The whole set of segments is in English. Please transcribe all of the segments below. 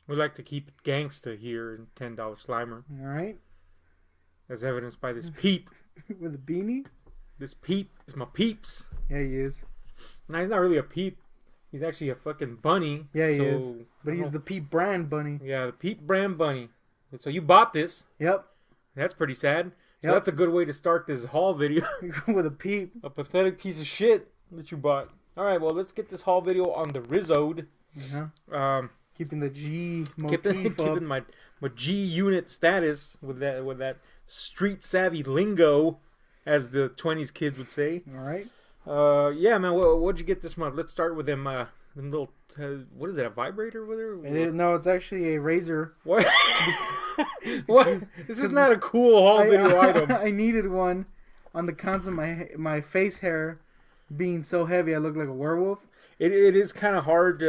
We like to keep it gangsta here in $10 Slimer, All right. as evidenced by this peep. With a beanie. This peep is my peeps. Yeah, he is. Now he's not really a peep. He's actually a fucking bunny. Yeah, he so, is. But he's the Peep brand bunny. Yeah, the Peep brand bunny. So you bought this. Yep. That's pretty sad. So Yep. that's a good way to start this haul video. With a peep. A pathetic piece of shit that you bought. Alright, well, let's get this haul video on the Rizzoed. Uh-huh. Keeping the G motif Keeping my G unit status with that street savvy lingo, as the 20s kids would say. All right. Yeah, man. What'd you get this month? Let's start with them little. What is it? A vibrator with her? No, it's actually a razor. What? What? This is not a cool haul video item. I needed one on the counts of my face hair being so heavy I look like a werewolf. It is kind of hard.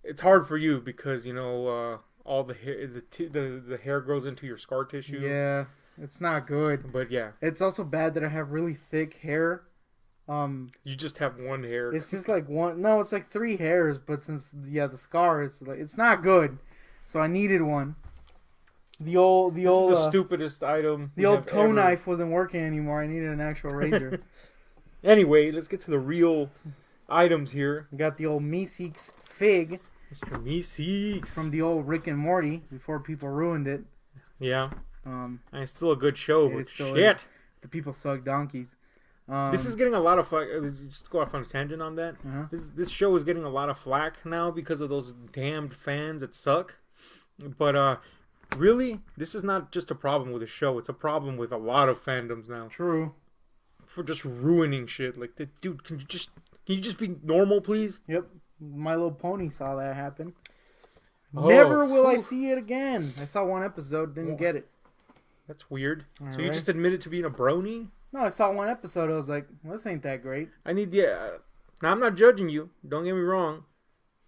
It's hard for you because all the hair, the hair grows into your scar tissue. Yeah, it's not good. But yeah, it's also bad that I have really thick hair. You just have one hair. It's just like one. No, it's like 3 hairs. But since the scar is like, it's not good. So I needed one. The stupidest item. The old toe knife wasn't working anymore. I needed an actual razor. Anyway, let's get to the real items here. We got the old Meeseeks fig. Mr. Meeseeks. From the old Rick and Morty before people ruined it. Yeah. It's still a good show, but shit. Is. The people suck donkeys. This is getting a lot of flack. Just go off on a tangent on that. Uh-huh. This show is getting a lot of flack now because of those damned fans that suck. But really, this is not just a problem with the show. It's a problem with a lot of fandoms now. True. For just ruining shit. Like, dude, can you just be normal, please? Yep. My Little Pony saw that happen. Never will I see it again. I saw one episode, didn't get it. That's weird. So you just admitted to being a brony? No, I saw one episode. I was like, well, this ain't that great. I need the... now, I'm not judging you. Don't get me wrong.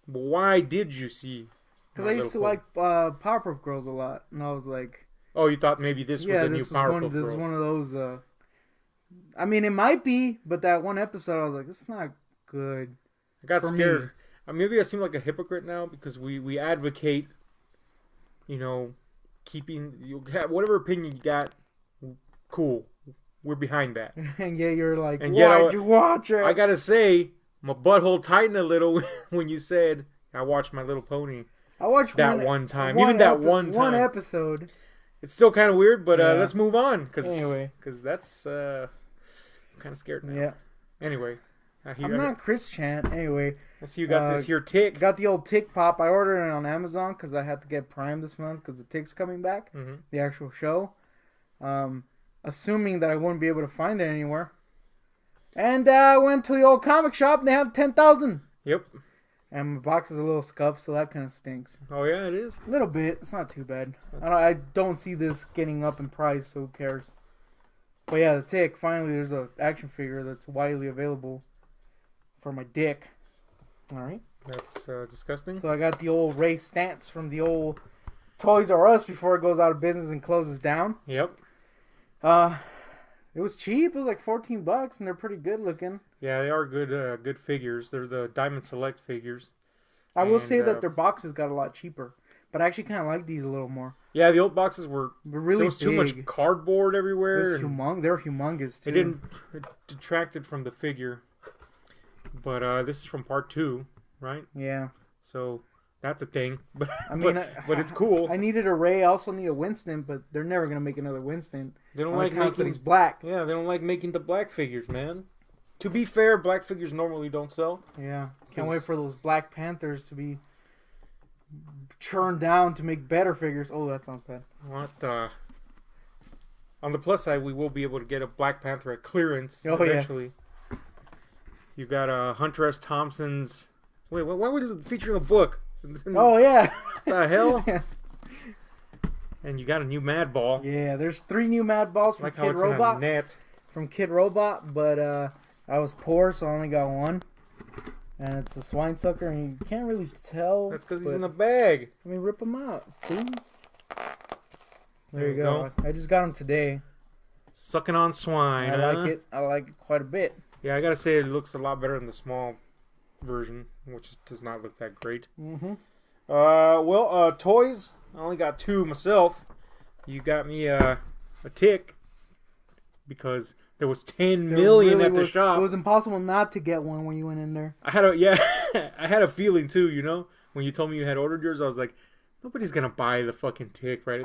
But why did you see... Because I used to like Powerpuff Girls a lot. And I was like... Oh, you thought maybe this was a new Powerpuff Girls. This is one of those... I mean, it might be. But that one episode, I was like, this is not good. I got scared. Maybe I seem like a hypocrite now because we advocate, keeping whatever opinion you got, cool. We're behind that. And yeah, you're like, why'd you watch it? I gotta say, my butthole tightened a little when you said I watched My Little Pony. I watched one time. Even that one time. One episode. It's still kind of weird, but let's move on because that's I'm kind of scared now. Yeah. Anyway. I'm not Chris Chan. Anyway. So you got this here tick. Got the old tick pop. I ordered it on Amazon because I had to get Prime this month because the tick's coming back. Mm-hmm. The actual show. Assuming that I wouldn't be able to find it anywhere. And I went to the old comic shop and they had 10,000. Yep. And my box is a little scuffed, so that kind of stinks. Oh, yeah, it is? A little bit. It's not too bad. I don't see this getting up in price, so who cares? But yeah, the tick. Finally, there's an action figure that's widely available. For my dick. Alright. That's disgusting. So I got the old Ray Stantz from the old Toys R Us before it goes out of business and closes down. Yep. It was cheap. It was like $14 and they're pretty good looking. Yeah, they are good figures. They're the Diamond Select figures. I will say that their boxes got a lot cheaper. But I actually kind of like these a little more. Yeah, the old boxes were really there was too much cardboard everywhere. They were humongous too. It detracted from the figure. But this is from part 2, right? Yeah. So that's a thing. But but it's cool. I needed a Ray. I also need a Winston, but they're never gonna make another Winston. They don't like making he's black. Yeah, they don't like making the black figures, man. To be fair, black figures normally don't sell. Yeah. Can't wait for those Black Panthers to be churned down to make better figures. Oh, that sounds bad. What the? On the plus side, we will be able to get a Black Panther at clearance eventually. Yeah. You got Hunter S. Thompson's... Wait, why are we featuring a book? Oh, yeah. What the hell? And you got a new Mad Ball. Yeah, there's 3 new Mad Balls from Kid Robot. From Kid Robot, but I was poor, so I only got one. And it's a swine sucker, and you can't really tell. That's because he's in the bag. Let me rip him out. Boom. There you go. I just got him today. Sucking on swine. I like it. I like it quite a bit. Yeah, I gotta say it looks a lot better than the small version, which does not look that great. Mm-hmm. Toys. I only got 2 myself. You got me a Tick because there was 10 million at the shop. It was impossible not to get one when you went in there. I had a feeling too. You know, when you told me you had ordered yours, I was like, nobody's gonna buy the fucking Tick, right?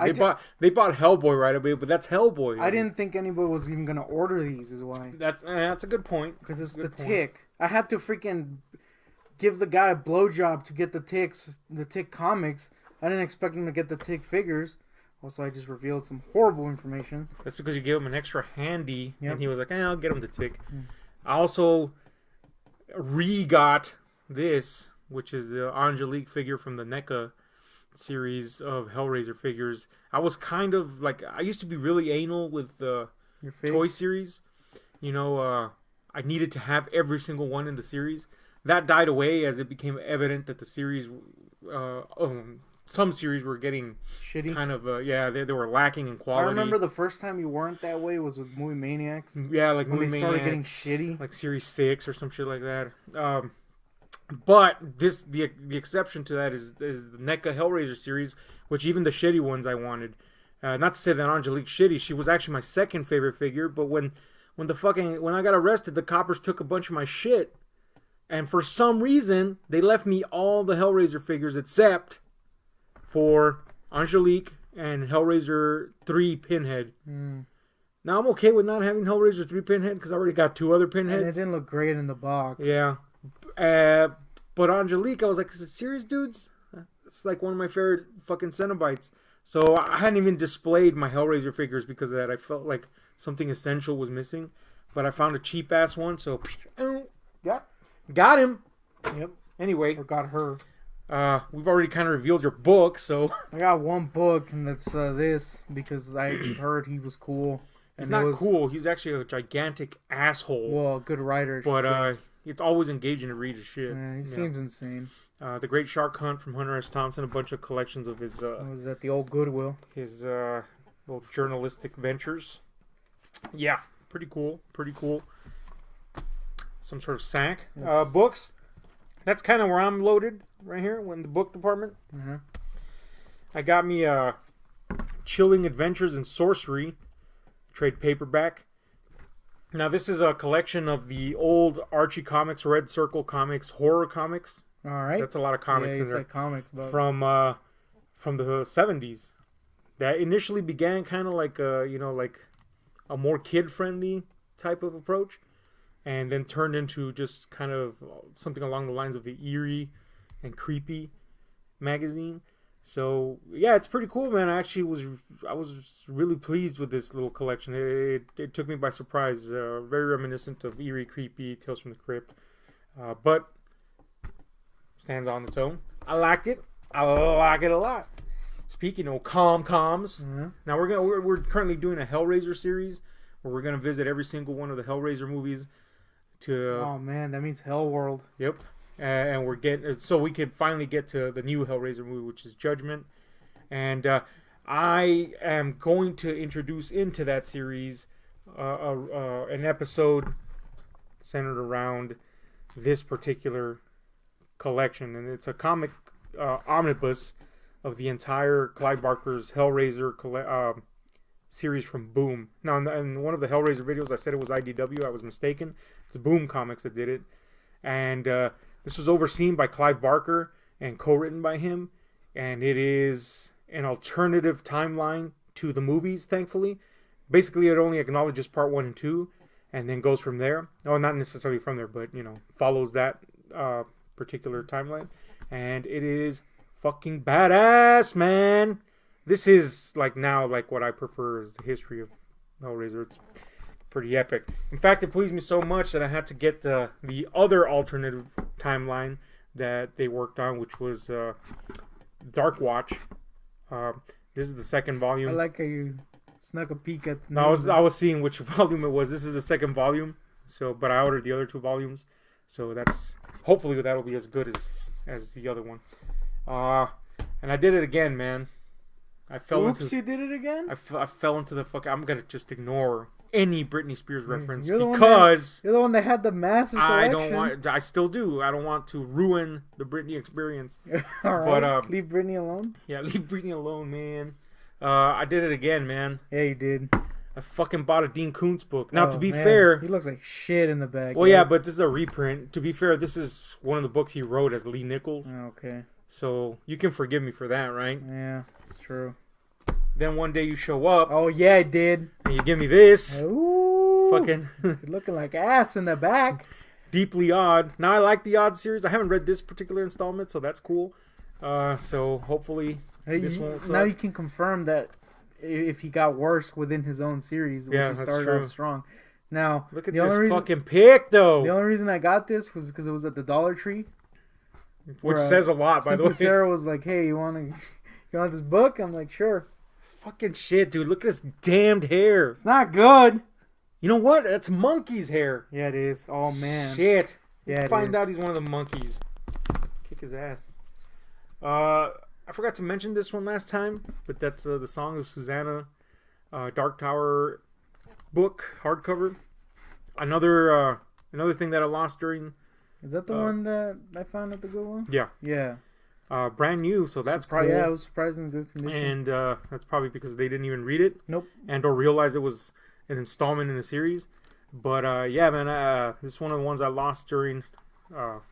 They bought Hellboy right away, but that's Hellboy. I didn't think anybody was even gonna order these. Is why. That's a good point. Because it's the Tick. I had to freaking give the guy a blowjob to get the Tick comics. I didn't expect him to get the Tick figures. Also, I just revealed some horrible information. That's because you gave him an extra handy, yep. And he was like, I'll get him the Tick. I also got this, which is the Angelique figure from the NECA series of Hellraiser figures. I was kind of like, I used to be really anal with the toy series. You know, I needed to have every single one in the series. That died away as it became evident that the series, some series were getting shitty. Kind of, they were lacking in quality. I remember the first time you weren't that way was with Movie Maniacs. Yeah, like when Movie they started getting shitty, like Series 6 or some shit like that. But the exception to that is the NECA Hellraiser series, which even the shitty ones I wanted. Not to say that Angelique's shitty, she was actually my second favorite figure. But when I got arrested, the coppers took a bunch of my shit, and for some reason they left me all the Hellraiser figures except for Angelique and Hellraiser 3 Pinhead. Now I'm okay with not having Hellraiser 3 Pinhead because I already got 2 other Pinheads. And it didn't look great in the box. Yeah. But Angelique, I was like, is it serious, dudes? It's like one of my favorite fucking Cenobites. So I hadn't even displayed my Hellraiser figures because of that. I felt like something essential was missing. But I found a cheap-ass one, so got him. Yep. Anyway. Or got her. We've already kind of revealed your book, so... I got one book, and that's this, because I heard he was cool. He's not cool. He's actually a gigantic asshole. Well, a good writer. But it's always engaging to read his shit. Yeah, he seems insane. The Great Shark Hunt from Hunter S. Thompson, a bunch of collections of his... was at the old Goodwill. His little journalistic ventures. Yeah, pretty cool. Pretty cool. Some sort of sack. Books. That's kind of where I'm loaded right here, in the book department. Mm-hmm. I got me Chilling Adventures in Sorcery trade paperback. Now, this is a collection of the old Archie Comics, Red Circle Comics, horror comics. All right. That's a lot of comics in there. Like comics about from the 70s. That initially began kind of like a more kid-friendly type of approach, and then turned into just kind of something along the lines of the eerie and creepy magazine. So yeah, it's pretty cool, man. I was really pleased with this little collection. It took me by surprise. Very reminiscent of eerie, creepy Tales from the Crypt, but stands on its own. I like it. I like it a lot. Speaking of comms, now we're currently doing a Hellraiser series where we're gonna visit every single one of the Hellraiser movies. Oh man, that means Hell World. Yep. And we're getting so we could finally get to the new Hellraiser movie, which is Judgment. And I am going to introduce into that series an episode centered around this particular collection, and it's a comic omnibus of the entire Clive Barker's Hellraiser series from Boom. Now, in one of the Hellraiser videos, I said it was IDW. I was mistaken. It's Boom Comics that did it, and this was overseen by Clive Barker and co-written by him, and it is an alternative timeline to the movies, thankfully. Basically, it only acknowledges part 1 and 2, and then goes from there. Oh, not necessarily from there, but, follows that particular timeline. And it is fucking badass, man. This is, now what I prefer is the history of Hellraiser. It's pretty epic. In fact, it pleased me so much that I had to get the other alternative timeline that they worked on, which was Dark Watch. This is the second volume. I like how you snuck a peek at the I was seeing which volume it was. This is the second volume. But I ordered the other 2 volumes. So hopefully that'll be as good as the other one. And I did it again, man. You did it again? I fell into the fuck. I'm gonna just ignore any Britney Spears reference you're because you're the one that had the massive collection. I still do. I don't want to ruin the Britney experience. All right. But leave Britney alone. Yeah, leave Britney alone, man. I did it again, man. Yeah, you did. I fucking bought a Dean Koontz book. Now, to be fair, he looks like shit in the back. Well, yeah, but this is a reprint. To be fair, this is one of the books he wrote as Lee Nichols. Okay. So you can forgive me for that, right? Yeah, it's true. Then one day you show up. Oh yeah, I did. And you give me this. Ooh, fucking looking like ass in the back. Deeply Odd. Now I like the Odd series. I haven't read this particular installment, so that's cool. So hopefully this won't suck. Now you can confirm that if he got worse within his own series, which he started off strong. Now look at this fucking pick, though. The only reason I got this was because it was at the Dollar Tree, which says a lot, by the way. Sarah was like, "Hey, you want this book?" I'm like, "Sure." Fucking shit, dude! Look at his damned hair. It's not good. You know what? That's Monkey's hair. Yeah, it is. Oh man. Shit. Yeah. Find out he's one of the monkeys. Kick his ass. I forgot to mention this one last time, but that's the Song of Susanna, Dark Tower book hardcover. Another thing that I lost during. Is that the one that I found at the Goodwill? Yeah. Yeah. Brand new, so that's cool. Yeah, it was surprisingly good condition. And that's probably because they didn't even read it. Nope. And or realize it was an installment in the series. But yeah, man, this is one of the ones I lost during the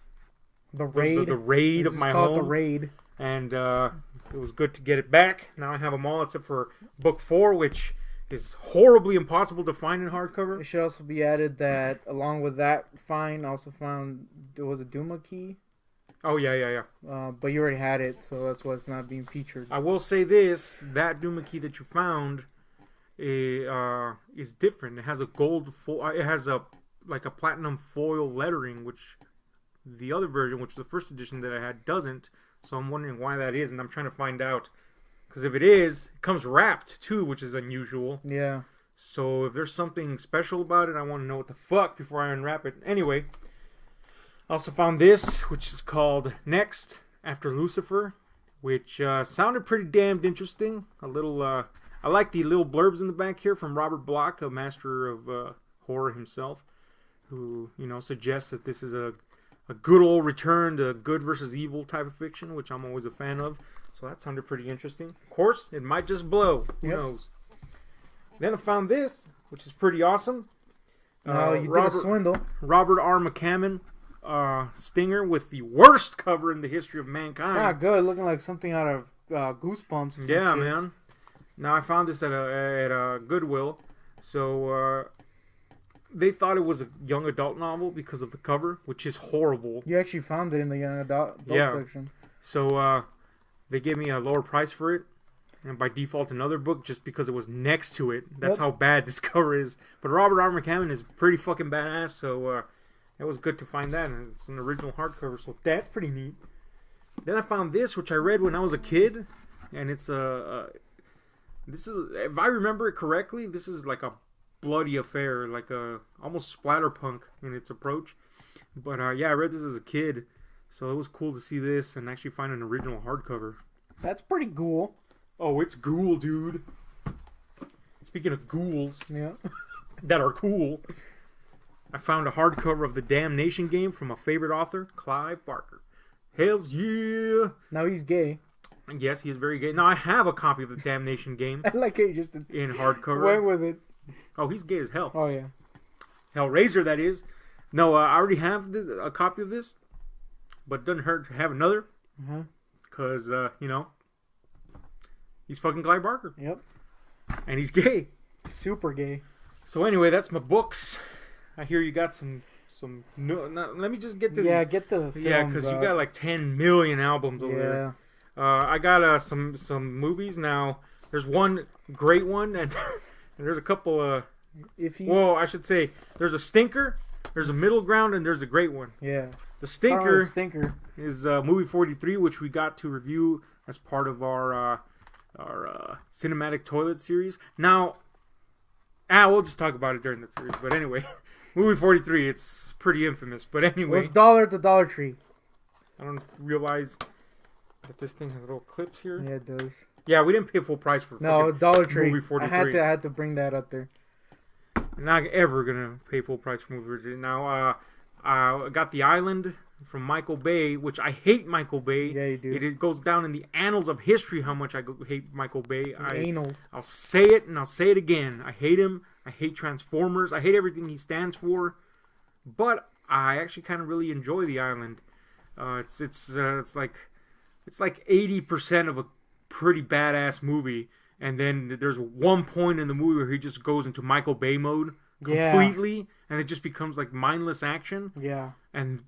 raid. The raid of my home. The raid. And it was good to get it back. Now I have them all except for book 4, which is horribly impossible to find in hardcover. It should also be added that along with that find, I also found there was a Duma key. Oh yeah. But you already had it, so that's why it's not being featured. I will say this: that Duma key that you found is different. It has a gold it has a platinum foil lettering, which the other version, which was the first edition that I had, doesn't. So I'm wondering why that is, and I'm trying to find out. Because if it is, it comes wrapped too, which is unusual. Yeah. So if there's something special about it, I want to know what the fuck before I unwrap it. Anyway, I also found this, which is called Next After Lucifer, which sounded pretty damned interesting. A little, I like the little blurbs in the back here from Robert Bloch, a master of horror himself, who suggests that this is a good old return to good versus evil type of fiction, which I'm always a fan of. So that sounded pretty interesting. Of course, it might just blow. Who knows? Then I found this, which is pretty awesome. No, you did a swindle. Robert R. McCammon Stinger with the worst cover in the history of mankind. It's not good. Looking like something out of Goosebumps. Yeah, man. Now I found this at a Goodwill. So they thought it was a young adult novel because of the cover, which is horrible. You actually found it in the young adult section. So they gave me a lower price for it. And by default, another book just because it was next to it. That's how bad this cover is. But Robert R. McCammon is pretty fucking badass, so it was good to find that. And it's an original hardcover, so that's pretty neat. Then I found this, which I read when I was a kid. And it's this is, if I remember it correctly, this is like a bloody affair, like a almost splatterpunk in its approach. But yeah, I read this as a kid, so it was cool to see this and actually find an original hardcover. That's pretty cool. Oh, it's ghoul, dude. Speaking of ghouls, yeah, that are cool, I found a hardcover of the Damnation game from a favorite author, Clive Barker. Hells yeah! Now he's gay. Yes, he is very gay. Now I have a copy of the Damnation game. I like it just in hardcover. Went with it. Oh, he's gay as hell. Oh yeah. Hellraiser, that is. No, I already have a copy of this, but it doesn't hurt to have another. Because he's fucking Clive Barker. Yep. And he's gay. Super gay. So anyway, that's my books. I hear you got some. No, let me just get the. Yeah, get the. Yeah, because you got like 10 million albums over there. I got some movies now. There's one great one, and there's a couple of. Well, I should say there's a stinker, there's a middle ground, and there's a great one. Yeah. The stinker is movie 43, which we got to review as part of our cinematic toilet series. Now, we'll just talk about it during that series. But anyway, movie 43, it's pretty infamous. But anyway, it's $1 at the Dollar Tree. I don't realize that this thing has little clips here. Yeah, it does. Yeah, we didn't pay full price for Dollar Tree. Movie 43. I had to bring that up there. Not ever gonna pay full price for movie. Now, I got The Island from Michael Bay, which I hate Michael Bay. Yeah, you do. It goes down in the annals of history how much I hate Michael Bay. I'll say it and I'll say it again. I hate him. I hate Transformers. I hate everything he stands for. But I actually kind of really enjoy The Island. It's like 80% of a pretty badass movie, and then there's one point in the movie where he just goes into Michael Bay mode completely, and it just becomes like mindless action. Yeah.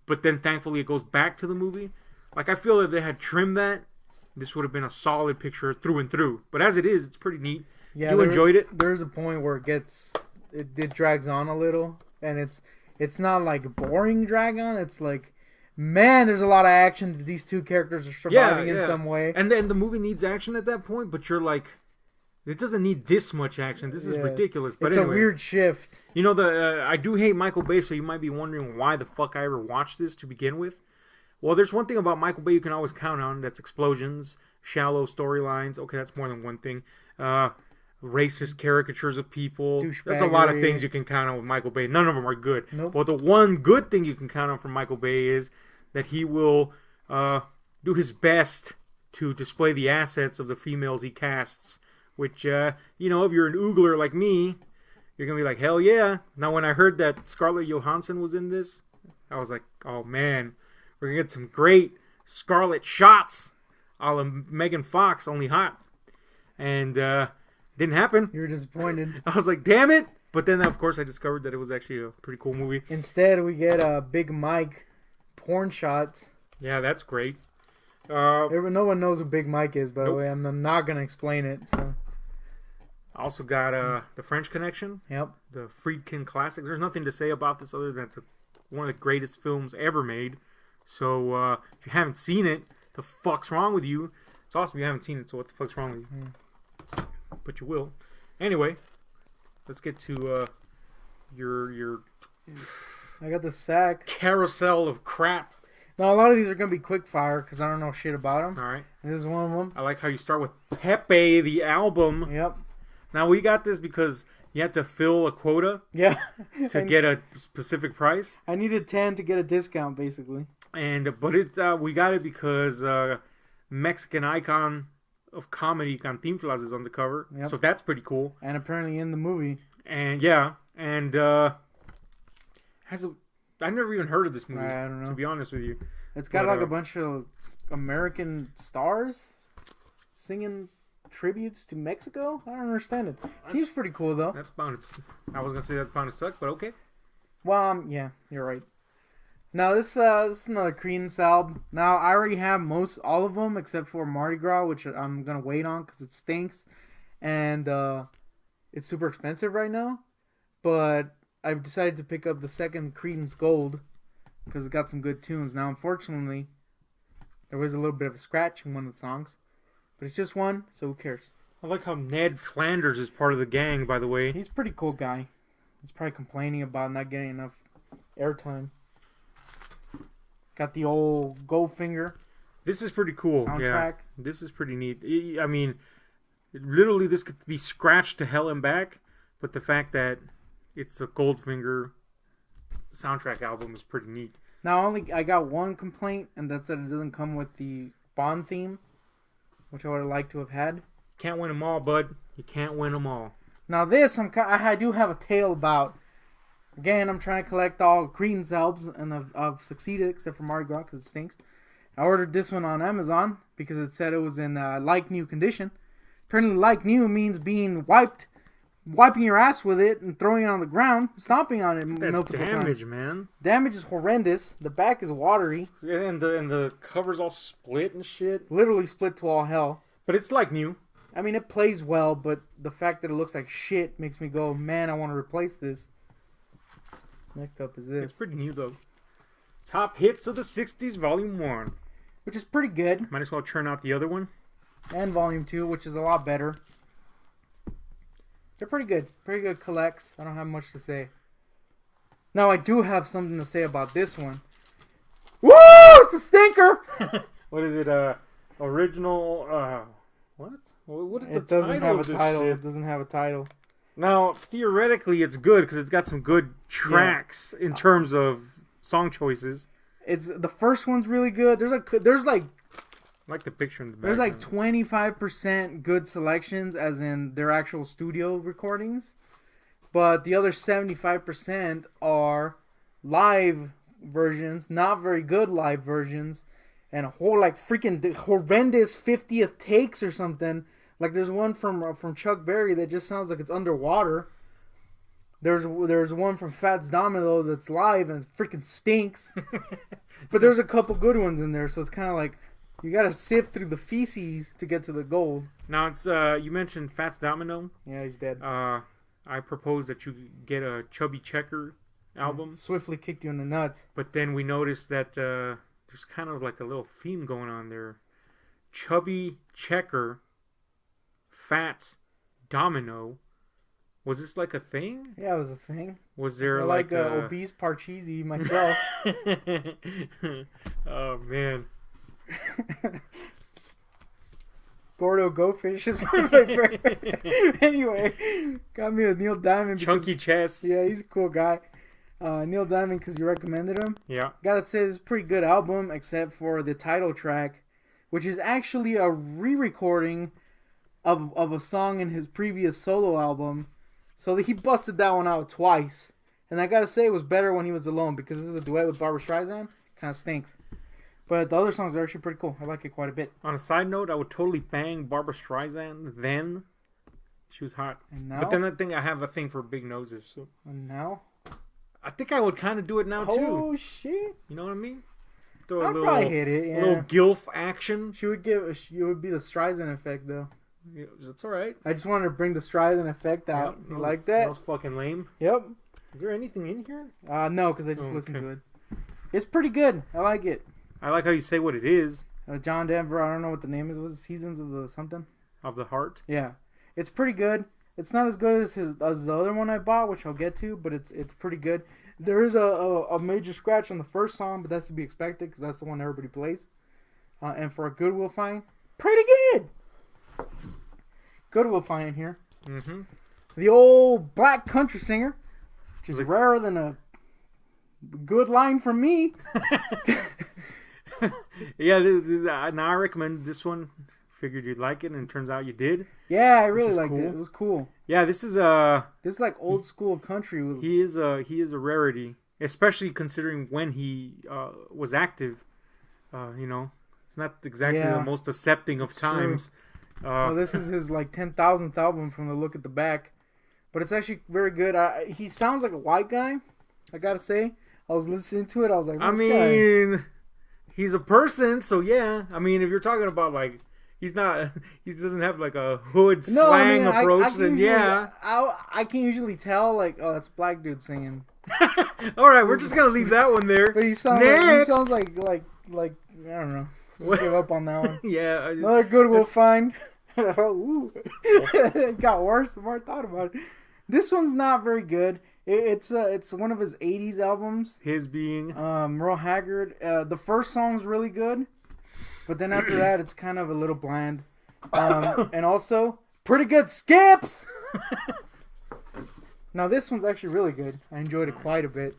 But then thankfully it goes back to the movie. Like, I feel if they had trimmed that, this would have been a solid picture through and through. But as it is, it's pretty neat. Yeah, you enjoyed it? There's a point where it drags on a little, and it's not like boring drag on. It's like, man, there's a lot of action. These two characters are surviving in some way. And then the movie needs action at that point, but you're like, it doesn't need this much action. This is ridiculous. But anyway, a weird shift. You know, I do hate Michael Bay, so you might be wondering why the fuck I ever watched this to begin with. Well, there's one thing about Michael Bay you can always count on. That's explosions, shallow storylines. Okay, that's more than one thing. Racist caricatures of people. There's a lot of things you can count on with Michael Bay. None of them are good. Nope. But the one good thing you can count on from Michael Bay is that he will do his best to display the assets of the females he casts. Which, if you're an oogler like me, you're going to be like, hell yeah. Now, when I heard that Scarlett Johansson was in this, I was like, oh man, we're going to get some great Scarlett shots a la Megan Fox, only hot. And didn't happen. You were disappointed. I was like, damn it. But then, of course, I discovered that it was actually a pretty cool movie. Instead, we get Big Mike porn shots. Yeah, that's great. No one knows who Big Mike is, by the way. I'm not going to explain it. So. I also got The French Connection. Yep. The Friedkin classic. There's nothing to say about this other than it's one of the greatest films ever made. So if you haven't seen it, the fuck's wrong with you? It's awesome you haven't seen it, so what the fuck's wrong with you? But you will. Anyway, let's get to your I got the sack. Carousel of crap. Now, a lot of these are going to be quick fire because I don't know shit about them. All right. This is one of them. I like how you start with Pepe, the album. Yep. Now, we got this because you had to fill a quota to get a specific price. I needed 10 to get a discount, basically. But we got it because Mexican icon of comedy, Cantinflas, is on the cover. Yep. So that's pretty cool. And apparently in the movie. And I've never even heard of this movie. I don't know. To be honest with you. It's got a bunch of American stars singing tributes to Mexico. I don't understand it. Seems pretty cool though. I was gonna say that's bound to suck, but okay. Well, yeah, you're right. Now this is another Creedence album. Now I already have all of them except for Mardi Gras, which I'm gonna wait on because it stinks, and it's super expensive right now. But I've decided to pick up the second Creedence Gold because it got some good tunes. Now, unfortunately, there was a little bit of a scratch in one of the songs, but it's just one, so who cares? I like how Ned Flanders is part of the gang, by the way. He's a pretty cool guy. He's probably complaining about not getting enough airtime. Got the old Goldfinger. This is pretty cool. Soundtrack. Yeah, this is pretty neat. I mean, literally, this could be scratched to hell and back, but the fact that it's a Goldfinger soundtrack album is pretty neat. Now, I got one complaint, and that's that it doesn't come with the Bond theme, which I would have liked to have had. Can't win them all, bud. You can't win them all. Now, this I do have a tale about. Again, I'm trying to collect all Creedence albums, and I've succeeded, except for Mardi Gras, because it stinks. I ordered this one on Amazon, because it said it was in like-new condition. Apparently, like-new means being wiping your ass with it and throwing it on the ground, stomping on it multiple times. Damage, man. Damage is horrendous. The back is watery. And the cover's all split and shit. It's literally split to all hell. But it's like new. I mean, it plays well, but the fact that it looks like shit makes me go, man, I want to replace this. Next up is this. It's pretty new, though. Top Hits of the 60s, Volume 1. Which is pretty good. Might as well churn out the other one. And Volume 2, which is a lot better. They're pretty good. Pretty good collects. I don't have much to say. Now, I do have something to say about this one. Woo! It's a stinker! What is it? Original... What? What is the title of this shit? It doesn't have a title. Now, theoretically, it's good because it's got some good tracks in terms of song choices. It's the first one's really good. There's like I like the picture in the back. There's like 25% good selections, as in their actual studio recordings, but the other 75% are live versions, not very good live versions, and a whole like freaking horrendous 50th takes or something. Like there's one from Chuck Berry that just sounds like it's underwater. There's one from Fats Domino that's live and it freaking stinks. But there's a couple good ones in there, so it's kind of like you gotta sift through the feces to get to the gold. Now it's you mentioned Fats Domino. Yeah, he's dead. I propose that you get a Chubby Checker album. Swiftly kicked you in the nuts. But then we noticed that there's kind of like a little theme going on there. Chubby Checker, Fats Domino. Was this like a thing? Yeah, it was a thing. Was there like obese Parcheesi myself? Oh man. Gordo Go Fish is one of my favorite. Anyway, got me a Neil Diamond. Chunky chest. Yeah, he's a cool guy. Neil Diamond, because you recommended him. Yeah. Gotta say, it's a pretty good album, except for the title track, which is actually a re-recording of a song in his previous solo album. So he busted that one out twice. And I gotta say, it was better when he was alone, because this is a duet with Barbra Streisand. Kind of stinks. But the other songs are actually pretty cool. I like it quite a bit. On a side note, I would totally bang Barbra Streisand then. She was hot. And now? But then I have a thing for big noses. So. And now? I think I would kind of do it now, too. Oh, shit. You know what I mean? Throw I'd probably hit it, yeah. A little gilf action. She would be the Streisand effect, though. Yeah, that's all right. I just wanted to bring the Streisand effect out. Yep, You like that? That was fucking lame. Yep. Is there anything in here? No, because I just listened to it. It's pretty good. I like it. I like how you say what it is. John Denver, I don't know what the name is. Was it Seasons of the something? Of the Heart? Yeah. It's pretty good. It's not as good as the other one I bought, which I'll get to, but it's pretty good. There is a major scratch on the first song, but that's to be expected because that's the one everybody plays. And for a Good Will Find, pretty good. Good Will Find here. Mm-hmm. The old black country singer, which is rarer than a good line from me. Yeah, now I recommend this one. Figured you'd like it, and it turns out you did. Yeah, I really liked it. It was cool. Yeah, this is like old school country. He is a rarity, especially considering when he was active. It's not exactly the most accepting of times. Well, this is his like 10,000th album from the look at the back, but it's actually very good. He sounds like a white guy. I gotta say, I was listening to it. I was like, he's a person, so yeah. I mean, if you're talking about like. He doesn't have like a hood slang approach. I can usually tell like, oh, that's a black dude singing. All right, we're just gonna leave that one there. But he sounds like I don't know. Just give up on that one. Yeah, another Good Will Find. Ooh. It got worse the more I thought about it. This one's not very good. It's one of his '80s albums. His being Merle Haggard. The first song's really good. But then after that, it's kind of a little bland. And also, pretty good skips! Now, this one's actually really good. I enjoyed it quite a bit.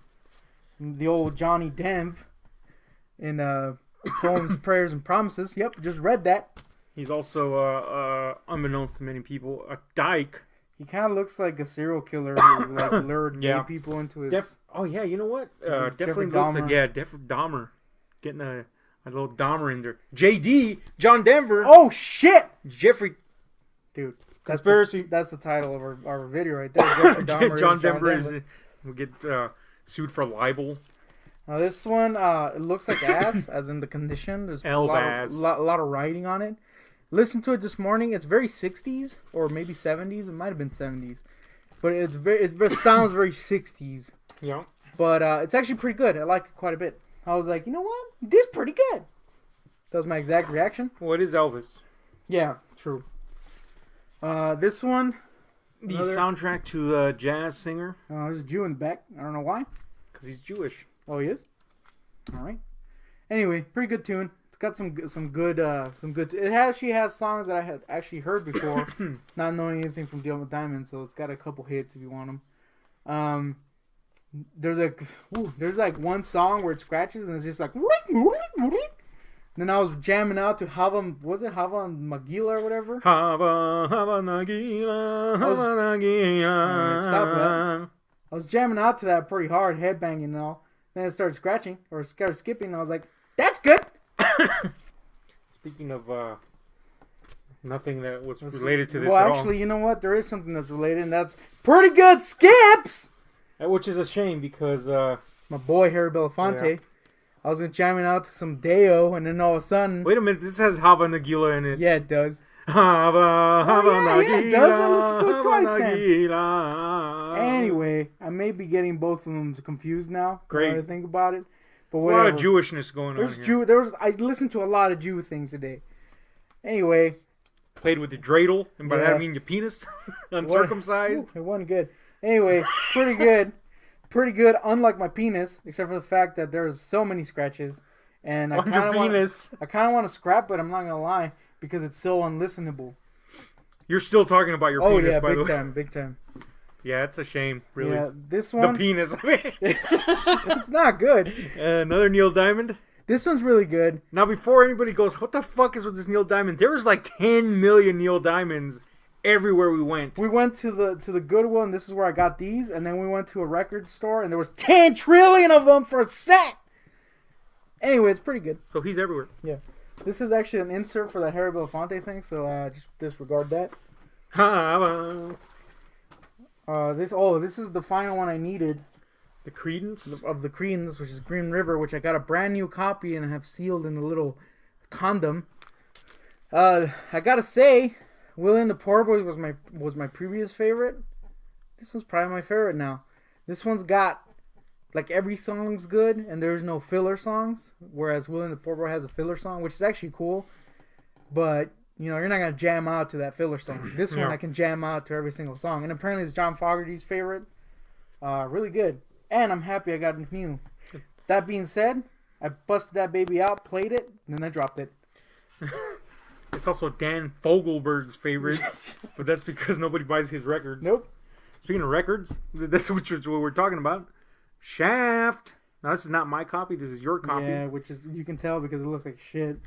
The old Johnny Depp in Poems, Prayers, and Promises. Yep, just read that. He's also, unbeknownst to many people, a dyke. He kind of looks like a serial killer who like lured gay people into his... oh, yeah, you know what? Definitely looks like, Dahmer. Getting a little Dahmer in there. JD, John Denver. Oh, shit! Jeffrey. Dude. Conspiracy. That's the title of our video right there. Jeffrey Dahmer John Denver will get sued for libel. Now this one, it looks like ass, as in the condition. There's a lot of writing on it. Listen to it this morning. It's very 60s, or maybe 70s. It might have been 70s. But it sounds very 60s. Yeah. But it's actually pretty good. I liked it quite a bit. I was like, you know what? This is pretty good. That was my exact reaction. Well, it is Elvis. Yeah, true. This one. The soundtrack to a jazz singer. There's a Jew in the back. I don't know why. Because he's Jewish. Oh, he is? All right. Anyway, pretty good tune. It's got some good. She has songs that I had actually heard before, not knowing anything from Deal with Diamond. So it's got a couple hits if you want them. There's like one song where it scratches and it's just like. Then I was jamming out to Hava Nagila or whatever. Hava Nagila, Hava Nagila. Stop that. I was jamming out to that pretty hard, headbanging and all. Then it started scratching or started skipping, and I was like, "That's good." Speaking of nothing that was related to this. Well, actually, you know what? There is something that's related, and that's pretty good skips. Which is a shame because my boy Harry Belafonte. Yeah. I was jamming out to some Deo, and then all of a sudden... Wait a minute, this has Hava Nagila in it. Yeah, it does. Hava Nagila. Yeah, it does. I listened to it twice now. Anyway, I may be getting both of them confused now. Great. To think about it. But there's a lot of Jewishness going on here. I listened to a lot of Jew things today. Anyway. Played with your dreidel, and by that I mean your penis. Uncircumcised. It wasn't good. Anyway, pretty good. Pretty good, unlike my penis, except for the fact that there's so many scratches, and I kind of want to scrap, but I'm not gonna lie because it's so unlistenable. You're still talking about your penis, by the way. Big time. Yeah, it's a shame, really. Yeah, this one, the penis. It's not good. Another Neil Diamond. This one's really good. Now, before anybody goes, what the fuck is with this Neil Diamond? There was like 10 million Neil Diamonds. Everywhere we went. We went to the Goodwill, and this is where I got these. And then we went to a record store, and there was 10 trillion of them for a set. Anyway, it's pretty good. So he's everywhere. Yeah. This is actually an insert for the Harry Belafonte thing, so just disregard that. This is the final one I needed. The Creedence? Of the Creedence, which is Green River, which I got a brand new copy and have sealed in a little condom. I gotta say... Willie and the Poor Boys was my previous favorite. This one's probably my favorite now. This one's got like every song's good and there's no filler songs, whereas Willie and the Poor Boy has a filler song, which is actually cool. But you're not gonna jam out to that filler song. This one I can jam out to every single song, and apparently it's John Fogerty's favorite. Really good, and I'm happy I got it new. That being said, I busted that baby out, played it, and then I dropped it. It's also Dan Fogelberg's favorite, but that's because nobody buys his records. Nope. Speaking of records, that's what we're talking about. Shaft. Now, this is not my copy. This is your copy. Yeah, which is, you can tell because it looks like shit.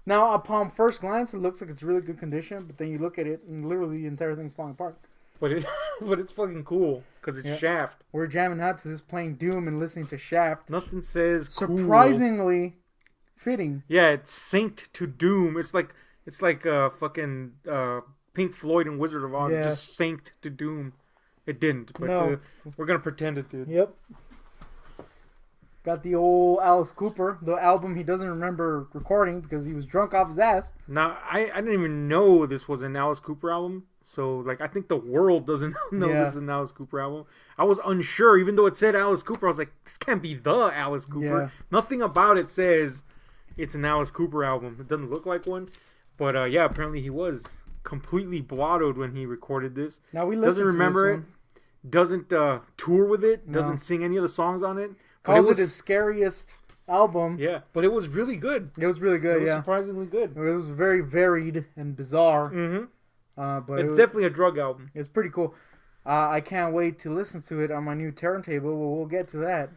Now, upon first glance, it looks like it's really good condition, but then you look at it, and literally the entire thing's falling apart. But it's fucking cool, because it's Shaft. We're jamming out to this playing Doom and listening to Shaft. Nothing says surprisingly fitting. Yeah, it's synced to Doom. It's like fucking Pink Floyd and Wizard of Oz. It just synced to Doom. It didn't, but we're going to pretend it did. Yep. Got the old Alice Cooper, the album he doesn't remember recording because he was drunk off his ass. Now, I didn't even know this was an Alice Cooper album. So, I think the world doesn't know this is an Alice Cooper album. I was unsure, even though it said Alice Cooper. I was like, this can't be the Alice Cooper. Yeah. Nothing about it says it's an Alice Cooper album. It doesn't look like one. But, apparently he was completely blottoed when he recorded this. Now we doesn't remember it. Doesn't tour with it. No. Doesn't sing any of the songs on it. Calls it his scariest album. Yeah, but it was really good. It was really good, surprisingly good. It was very varied and bizarre. Mm-hmm. But it's definitely a drug album. It's pretty cool. I can't wait to listen to it on my new turntable. We'll get to that.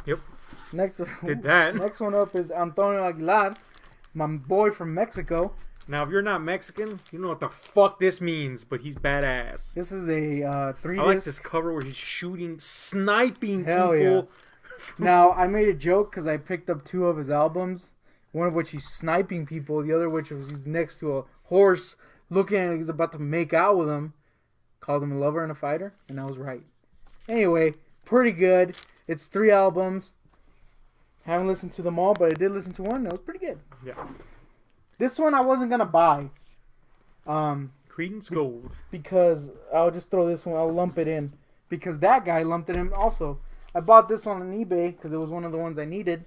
Yep. Next one up is Antonio Aguilar, my boy from Mexico. Now, if you're not Mexican, you know what the fuck this means, but he's badass. This is a 3-disc. I like this cover where he's sniping Hell people. Yeah. Now, I made a joke because I picked up 2 of his albums, one of which he's sniping people, the other which was he's next to a horse looking at it, he's about to make out with him. Called him a lover and a fighter, and I was right. Anyway, pretty good. It's 3 albums. Haven't listened to them all, but I did listen to one. That was pretty good. Yeah. This one I wasn't gonna buy. Creedence Gold. Because I'll just throw this one. I'll lump it in because that guy lumped it in also. I bought this one on eBay because it was one of the ones I needed,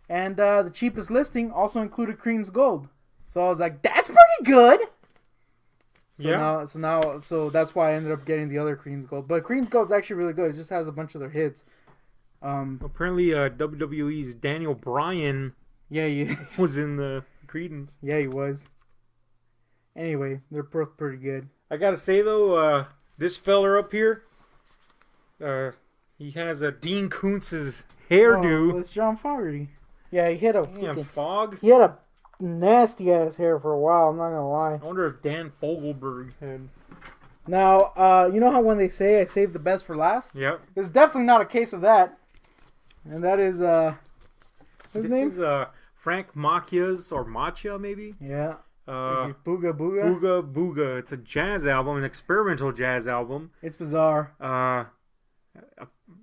and the cheapest listing also included Creedence Gold. So I was like, "That's pretty good." So that's why I ended up getting the other Creedence Gold. But Creedence Gold is actually really good. It just has a bunch of their hits. Apparently, WWE's Daniel Bryan Yeah, he was in the Creedence. Yeah, he was. Anyway, they're both pretty good. I gotta say though, this feller up here, he has a Dean Koontz's hairdo. Oh, it's John Fogerty. Yeah, he had a fog. He had a nasty ass hair for a while. I'm not gonna lie. I wonder if Dan Fogelberg had. Now, you know how when they say I saved the best for last? Yep. It's definitely not a case of that. And that is his name? This is Frank Macia's or Machia maybe. Yeah. Booga Booga. Booga Booga. It's a jazz album, an experimental jazz album. It's bizarre.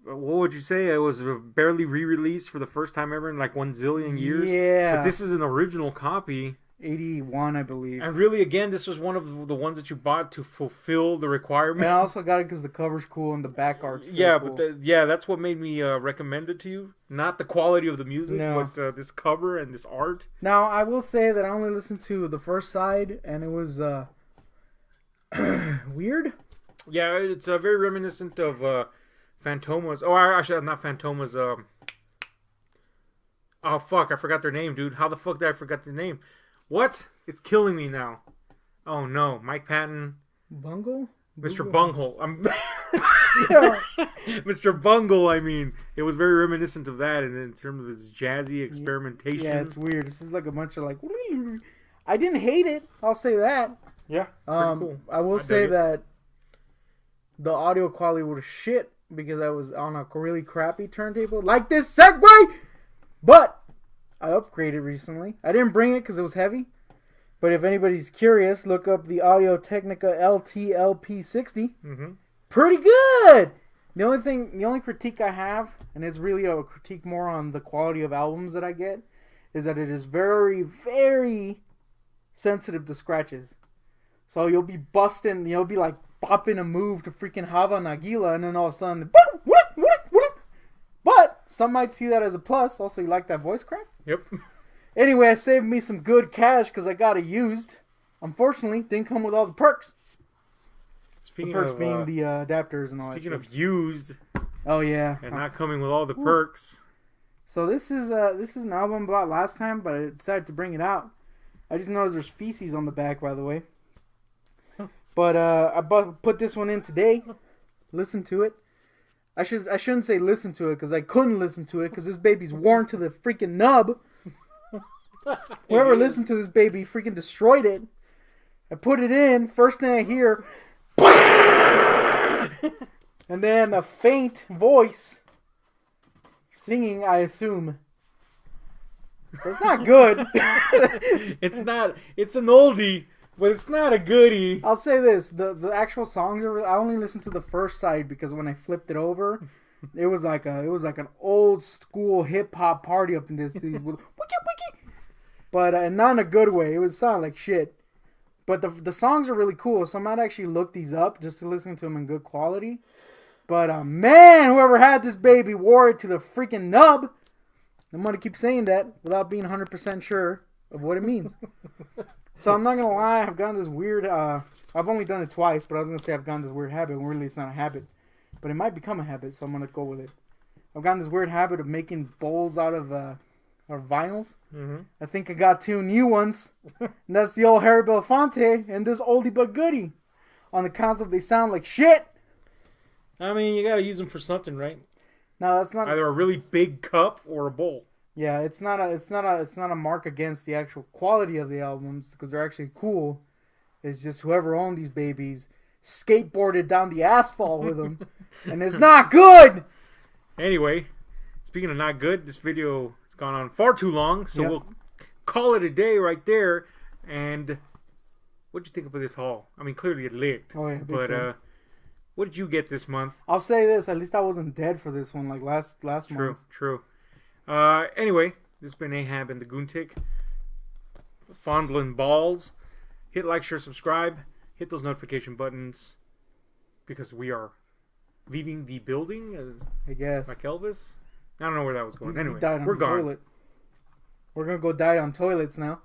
What would you say? It was barely re-released for the first time ever in like 1 zillion years. Yeah. But this is an original copy. 81, I believe. And really, again, this was one of the ones that you bought to fulfill the requirement. And I also got it because the cover's cool and the back art's yeah, cool. but that's what made me recommend it to you. Not the quality of the music, but this cover and this art. Now, I will say that I only listened to the first side, and it was weird. Yeah, it's very reminiscent of Fantomas. Oh, actually, not Fantomas. Oh, fuck, I forgot their name, dude. How the fuck did I forget their name? What? It's killing me now. Oh, no. Mike Patton. Bungle? Mr. Bungle. Mr. Bungle, I mean. It was very reminiscent of that in terms of its jazzy experimentation. Yeah, it's weird. This is like a bunch of like... I didn't hate it. I'll say that. Yeah, pretty cool. I will say that the audio quality was shit because I was on a really crappy turntable. Like this Segway! But I upgraded recently. I didn't bring it because it was heavy. But if anybody's curious, look up the Audio-Technica LT-LP60. Mm-hmm. Pretty good! The only critique I have, and it's really a critique more on the quality of albums that I get, is that it is very, very sensitive to scratches. So you'll be busting, you'll be like bopping a move to freaking Hava Nagila, and then all of a sudden, but some might see that as a plus. Also, you like that voice crack? Yep. Anyway, I saved me some good cash because I got it used. Unfortunately, didn't come with all the perks. Speaking the perks of, being the adapters and all that. Speaking of used. Oh yeah. And not coming with all the perks. So this is an album I bought last time, but I decided to bring it out. I just noticed there's feces on the back, by the way. But I put this one in today. Listen to it. I shouldn't say listen to it because I couldn't listen to it because this baby's worn to the freaking nub. Whoever listened to this baby freaking destroyed it. I put it in. First thing I hear, and then a faint voice singing, I assume. So it's not good. It's not. It's an oldie, but it's not a goodie. I'll say this: the actual songs are. I only listened to the first side because when I flipped it over, it was like an old school hip hop party up in this with wiki wiki, but not in a good way. It would sound like shit. But the songs are really cool, so I might actually look these up just to listen to them in good quality. But man, whoever had this baby wore it to the freaking nub. I'm going to keep saying that without being 100% sure of what it means. So I'm not going to lie, I've gotten this weird, I've only done it twice, but I was going to say I've gotten this weird habit, when really it's not a habit. But it might become a habit, so I'm going to go with it. I've gotten this weird habit of making bowls out of vinyls. Mm-hmm. I think I got 2 new ones. And that's the old Harry Belafonte and this oldie but goodie. On the concept they sound like shit. I mean, you got to use them for something, right? No, that's not either a really big cup or a bowl. Yeah, it's not a mark against the actual quality of the albums because they're actually cool. It's just whoever owned these babies skateboarded down the asphalt with them, and it's not good. Anyway, speaking of not good, this video has gone on far too long, so we'll call it a day right there. And what'd you think about this haul? I mean, clearly it licked. Oh yeah, but what did you get this month? I'll say this: at least I wasn't dead for this one like last month. True. Anyway, this has been Ahab and the Goontick. Fondling balls. Hit like, share, subscribe. Hit those notification buttons because we are leaving the building. I guess. Like Elvis. I don't know where that was going. Anyway, we're gone. Toilet. We're gonna go die on toilets now.